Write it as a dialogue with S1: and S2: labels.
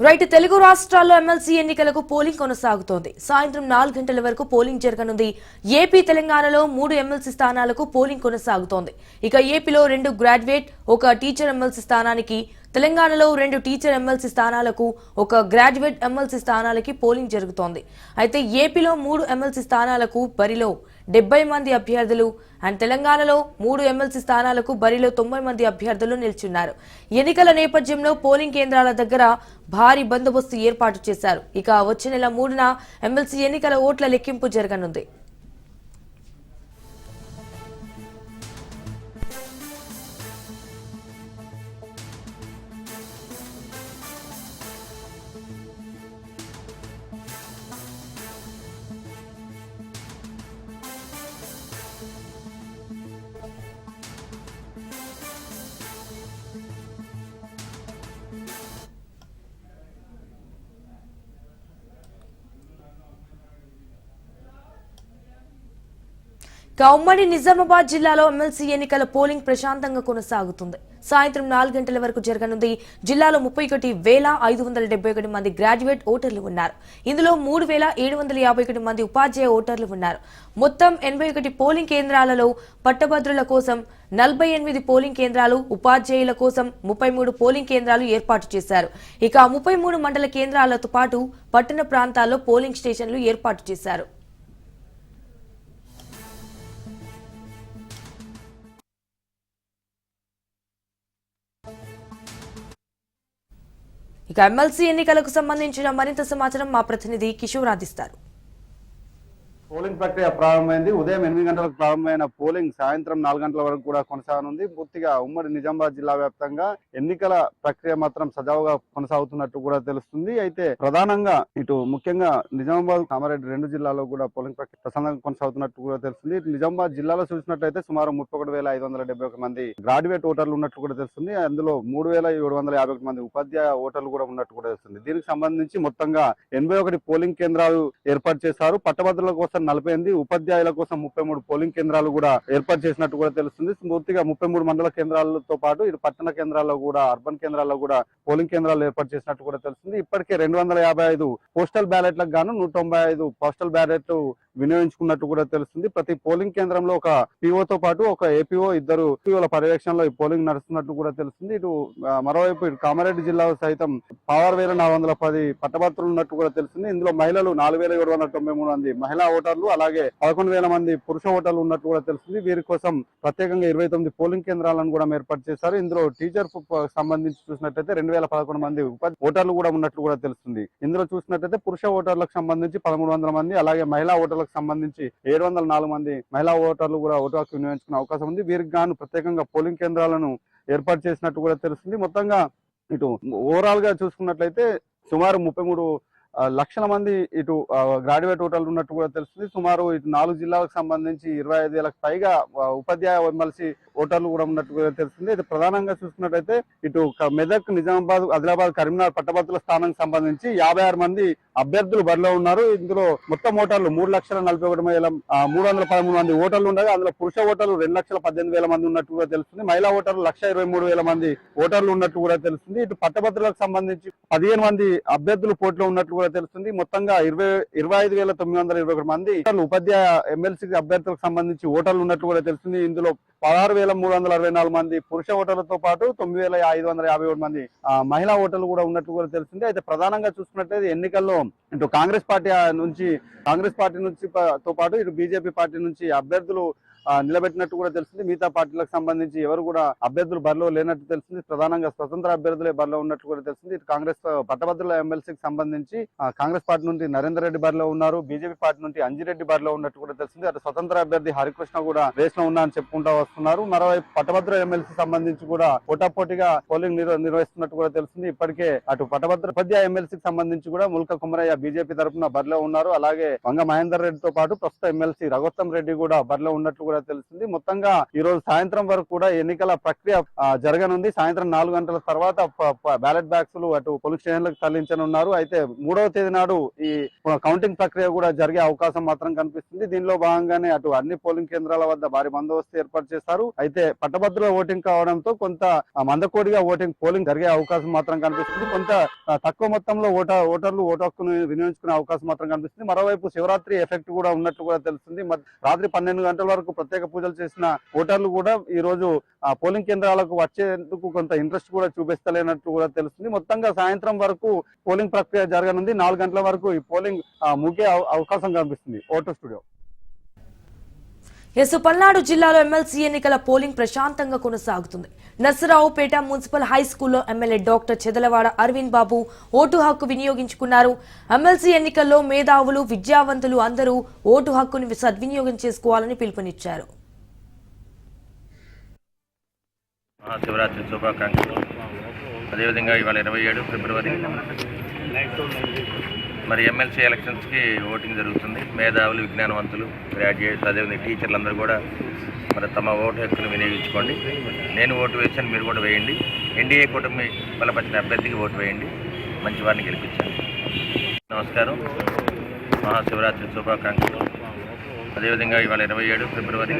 S1: Right Telugu రాష్ట్రాల్లో MLC ఎన్నికలకు polling కొనసాగుతోంది. సాయంత్రం 4 గంటల వరకు పోలింగ్ జరగనుంది. ఏపీ తెలంగాణలో 3 ఎమ్మెల్సీ స్థానాలకు పోలింగ్ కొనసాగుతోంది. ఇక ఏపీలో 2 గ్రాడ్యుయేట్, 1 టీచర్ ఎమ్మెల్సీ స్థానానికి, తెలంగాణలో 2 టీచర్ ఎమ్మెల్సీ స్థానాలకు, 1 గ్రాడ్యుయేట్ ఎమ్మెల్సీ స్థానాలకి పోలింగ్ జరుగుతోంది. అయితే ఏపీలో 3 ఎమ్మెల్సీ స్థానాలకు బరిలో 70 మంది అభ్యర్థులు అండ్ తెలంగాణలో 3 ఎమ్మెల్సీ స్థానాలకు బరిలో 90 మంది అభ్యర్థులు నిలిచున్నారు. ఎన్నికల నేపథ్యంలో పోలింగ్ కేంద్రాల దగ్గర భారీ బందోబస్తు ఏర్పాటు చేశారు. ఇక వచ్చే నెల 3న ఎమ్మెల్సీ ఎన్నికల ఓట్ల లెక్కింపు జరగనుంది. ఉమ్మడి నిజామాబాద్ జిల్లాలో ఎమ్మెల్సీ ఎన్నికల పోలింగ్ ప్రశాంతంగా కొనసాగుతుంది. సాయంత్రం 4 గంటల వరకు జరగనుంది. జిల్లాలో 31,571 మంది గ్రాడ్యుయేట్ ఓటర్లు ఉన్నారు. ఇందులో 3,751 మంది ఉపాధ్యాయ ఓటర్లు ఉన్నారు. మొత్తం 81 పోలింగ్ కేంద్రాలలో పట్టభద్రుల కోసం 48 పోలింగ్ కేంద్రాలు, ఉపాధ్యాయుల కోసం 33 పోలింగ్ కేంద్రాలు ఏర్పాటు చేశారు. ఇక 33 మండల కేంద్రాలతో పాటు పట్టణ ప్రాంతాల్లో పోలింగ్ స్టేషన్లు ఏర్పాటు చేశారు. ఇక ఎమ్మెల్సీ ఎన్నికలకు సంబంధించిన మరింత సమాచారం మా ప్రతినిధి కిషోర్ అందిస్తారు.
S2: పోలింగ్ ప్రక్రియ ప్రారంభమైంది. ఉదయం 8 గంటలకు ప్రారంభమైన పోలింగ్ సాయంత్రం 4 గంటల వరకు కూడా కొనసాగనుంది. పూర్తిగా ఉమ్మడి నిజామాబాద్ జిల్లా వ్యాప్తంగా ఎన్నికల ప్రక్రియ మాత్రం సజావుగా కొనసాగుతున్నట్టు కూడా తెలుస్తుంది. అయితే ప్రధానంగా ఇటు ముఖ్యంగా నిజామాబాద్, కామారెడ్డి 2 జిల్లాల్లో కూడా పోలింగ్ ప్రక్రియ ప్రశాంతంగా కొనసాగుతున్నట్టు కూడా తెలుస్తుంది. నిజామాబాద్ జిల్లాలో చూసినట్లయితే సుమారు 31,571 మంది గ్రాడ్యుయేట్ ఓటర్లు ఉన్నట్టు కూడా తెలుస్తుంది. అందులో 3,751 మంది ఉపాధ్యాయ ఓటర్లు కూడా ఉన్నట్టు కూడా తెలుస్తుంది. దీనికి సంబంధించి మొత్తంగా 81 పోలింగ్ కేంద్రాలు ఏర్పాటు చేశారు. పట్టభద్రుల కోసం 48, ఉపాధ్యాయుల కోసం 33 పోలింగ్ కేంద్రాలు కూడా ఏర్పాటు చేసినట్టు కూడా తెలుస్తుంది. పూర్తిగా 33 మండల కేంద్రాలతో పాటు ఇటు పట్టణ కేంద్రాల్లో కూడా, అర్బన్ కేంద్రాల్లో కూడా పోలింగ్ కేంద్రాలు ఏర్పాటు చేసినట్టు కూడా తెలుస్తుంది. ఇప్పటికే 255 పోస్టల్ బ్యాలెట్లకు గాను 195 పోస్టల్ బ్యాలెట్లు వినియోగించుకున్నట్టు కూడా తెలుస్తుంది. ప్రతి పోలింగ్ కేంద్రంలో ఒక పిఓతో పాటు ఒక ఏపీఓ, 2 పిఓల పర్యవేక్షణలో ఈ పోలింగ్ నడుస్తున్నట్టు కూడా తెలుస్తుంది. ఇటు మరోవైపు ఇటు కామారెడ్డి జిల్లాలో సైతం 16,410 పట్టభద్రులు ఉన్నట్టు కూడా తెలుస్తుంది. ఇందులో మహిళలు 4,793 మంది మహిళా ఓటర్లు, అలాగే 11,000 మంది పురుష ఓటర్లు ఉన్నట్టు కూడా తెలుస్తుంది. వీరి కోసం ప్రత్యేకంగా 29 పోలింగ్ కేంద్రాలను కూడా ఏర్పాటు చేశారు. ఇందులో టీచర్ సంబంధించి చూసినట్లయితే 2,011 మంది ఓటర్లు కూడా ఉన్నట్టు కూడా తెలుస్తుంది. ఇందులో చూసినట్లయితే పురుష ఓటర్లకు సంబంధించి 1,300 మంది, అలాగే మహిళా ఓటర్లకు సంబంధించి 704 మంది మహిళా ఓటర్లు కూడా ఓటు హక్కు వినియోగించుకునే అవకాశం ఉంది. వీరికి గాను ప్రత్యేకంగా పోలింగ్ కేంద్రాలను ఏర్పాటు చేసినట్టు కూడా తెలుస్తుంది. మొత్తంగా ఇటు ఓవరాల్ గా చూసుకున్నట్లయితే సుమారు 33 లక్షల మంది ఇటు గ్రాడ్యుయేట్ ఓటర్లు ఉన్నట్టు కూడా తెలుస్తుంది. సుమారు ఇటు 4 జిల్లాలకు సంబంధించి 25,000కు పైగా ఉపాధ్యాయ ఎమ్మెల్సీ ఓటర్లు కూడా ఉన్నట్టు కూడా తెలుస్తుంది. ఇది ప్రధానంగా చూసుకున్నట్లయితే ఇటు మెదక్, నిజామాబాద్, ఆదిలాబాద్, కరీంనగర్ పట్టభద్రుల స్థానానికి సంబంధించి 56 మంది అభ్యర్థులు బరిలో ఉన్నారు. ఇందులో మొత్తం ఓటర్లు 3,41,313 మంది ఓటర్లు ఉండగా అందులో పురుష ఓటర్లు 2,18,000 మంది ఉన్నట్టు కూడా తెలుస్తుంది. మహిళా ఓటర్లు 1,23,000 మంది ఓటర్లు ఉన్నట్టు కూడా తెలుస్తుంది. ఇటు పట్టభద్రులకు సంబంధించి 15 మంది అభ్యర్థులు పోటీలో ఉన్నట్టు కూడా తెలుస్తుంది. మొత్తంగా 25,921 మంది ఉపాధ్యాయ ఎమ్మెల్సీ అభ్యర్థులకు సంబంధించి ఓటర్లు ఉన్నట్టు కూడా తెలుస్తుంది. ఇందులో 16,364 మంది పురుష ఓటర్లతో పాటు 9,557 మంది మహిళా ఓటర్లు కూడా ఉన్నట్టు కూడా తెలుస్తుంది. అయితే ప్రధానంగా చూసుకున్నట్లయితే ఎన్నికల్లో ఇటు కాంగ్రెస్ పార్టీ నుంచి తో పాటు ఇటు బీజేపీ పార్టీ నుంచి అభ్యర్థులు నిలబెట్టినట్టు కూడా తెలుస్తుంది. మిగతా పార్టీలకు సంబంధించి ఎవరు కూడా అభ్యర్థులు బరిలో లేనట్టు తెలుస్తుంది. ప్రధానంగా స్వతంత్ర అభ్యర్థులే బరిలో ఉన్నట్టు కూడా తెలుస్తుంది. ఇటు కాంగ్రెస్ పట్టభద్రుల ఎమ్మెల్సీకి సంబంధించి కాంగ్రెస్ పార్టీ నుండి నరేందర్ రెడ్డి బరిలో ఉన్నారు, బీజేపీ పార్టీ నుండి అంజిరెడ్డి బరిలో ఉన్నట్టు కూడా తెలుస్తుంది. అటు స్వతంత్ర అభ్యర్థి హరికృష్ణ కూడా రేస్ లో ఉన్నా అని చెప్పుకుంటూ వస్తున్నారు. మరోవైపు పట్టభద్రుల ఎమ్మెల్సీ సంబంధించి కూడా పోటాపోటీగా పోలింగ్ నిర్వహిస్తున్నట్టు కూడా తెలుస్తుంది. ఇప్పటికే అటు పట్టభద్ర ఉపాధ్యాయ ఎమ్మెల్సీకి సంబంధించి కూడా ముల్క కుమరయ్య బీజేపీ తరఫున బరిలో ఉన్నారు. అలాగే వంగ మహేందర్ రెడ్డితో పాటు ప్రస్తుత ఎమ్మెల్సీ రఘోత్తమ్ రెడ్డి కూడా బరిలో ఉన్నట్టు కూడా కూడా తెలుస్తుంది. మొత్తంగా ఈ రోజు సాయంత్రం వరకు కూడా ఎన్నికల ప్రక్రియ జరగనుంది. సాయంత్రం 4 గంటల తర్వాత బ్యాలెట్ బ్యాగ్స్ అటు పోలింగ్ స్టేషన్లకు తరలించనున్నారు. అయితే 3వ తేదీ నాడు ఈ కౌంటింగ్ ప్రక్రియ కూడా జరిగే అవకాశం మాత్రం కనిపిస్తుంది. దీనిలో భాగంగానే అటు అన్ని పోలింగ్ కేంద్రాల వద్ద భారీ బందోబస్తు ఏర్పాటు చేస్తారు. అయితే పట్టభద్రుల ఓటింగ్ కావడంతో కొంత మందకోడిగా పోలింగ్ జరిగే అవకాశం మాత్రం కనిపిస్తుంది. కొంత తక్కువ మొత్తంలో ఓటర్లు ఓటు హక్కును వినియోగించుకునే అవకాశం మాత్రం కనిపిస్తుంది. మరోవైపు శివరాత్రి ఎఫెక్ట్ కూడా ఉన్నట్లు కూడా తెలుస్తుంది. రాత్రి 12 గంటల వరకు ప్రత్యేక పూజలు చేసిన ఓటర్లు కూడా ఈ రోజు పోలింగ్ కేంద్రాలకు వచ్చేందుకు కొంత ఇంట్రెస్ట్ కూడా చూపిస్తలేనట్టు కూడా తెలుస్తుంది. మొత్తంగా సాయంత్రం వరకు పోలింగ్ ప్రక్రియ జరగనుంది. 4 గంటల వరకు ఈ పోలింగ్ ముగిసే అవకాశం కనిపిస్తుంది. Voter studio.
S1: పల్నాడు జిల్లాలో ఎమ్మెల్సీ ఎన్నికల పోలింగ్ ప్రశాంతంగా కొనసాగుతుంది. నర్సరావుపేట మున్సిపల్ హై స్కూల్లో ఎమ్మెల్యే డాక్టర్ చెదలవాడ అరవింద్ బాబు ఓటు హక్కు వినియోగించుకున్నారు. ఎమ్మెల్సీ ఎన్నికల్లో మేధావులు, విద్యావంతులు అందరూ ఓటు హక్కును సద్వినియోగం చేసుకోవాలని పిలుపునిచ్చారు.
S3: శివరాత్రి శుభాకాంక్షలు. అదేవిధంగా ఇవాళ 27 ఫిబ్రవరి మరి ఎమ్మెల్సీ ఎలక్షన్స్కి ఓటింగ్ జరుగుతుంది. మేధావులు, విజ్ఞానవంతులు, గ్రాడ్యుయేట్స్, అదేవిధంగా టీచర్లు అందరూ కూడా మరి తమ ఓటు హక్కును వినియోగించుకోండి. నేను ఓటు వేసాను, మీరు కూడా వేయండి. ఎన్డీఏ కూటమి బలపరిచిన అభ్యర్థికి ఓటు వేయండి. మంచి వారిని గెలిపించండి. నమస్కారం. మహాశివరాత్రి శుభాకాంక్షలు. అదేవిధంగా ఇవాళ 27 ఫిబ్రవరి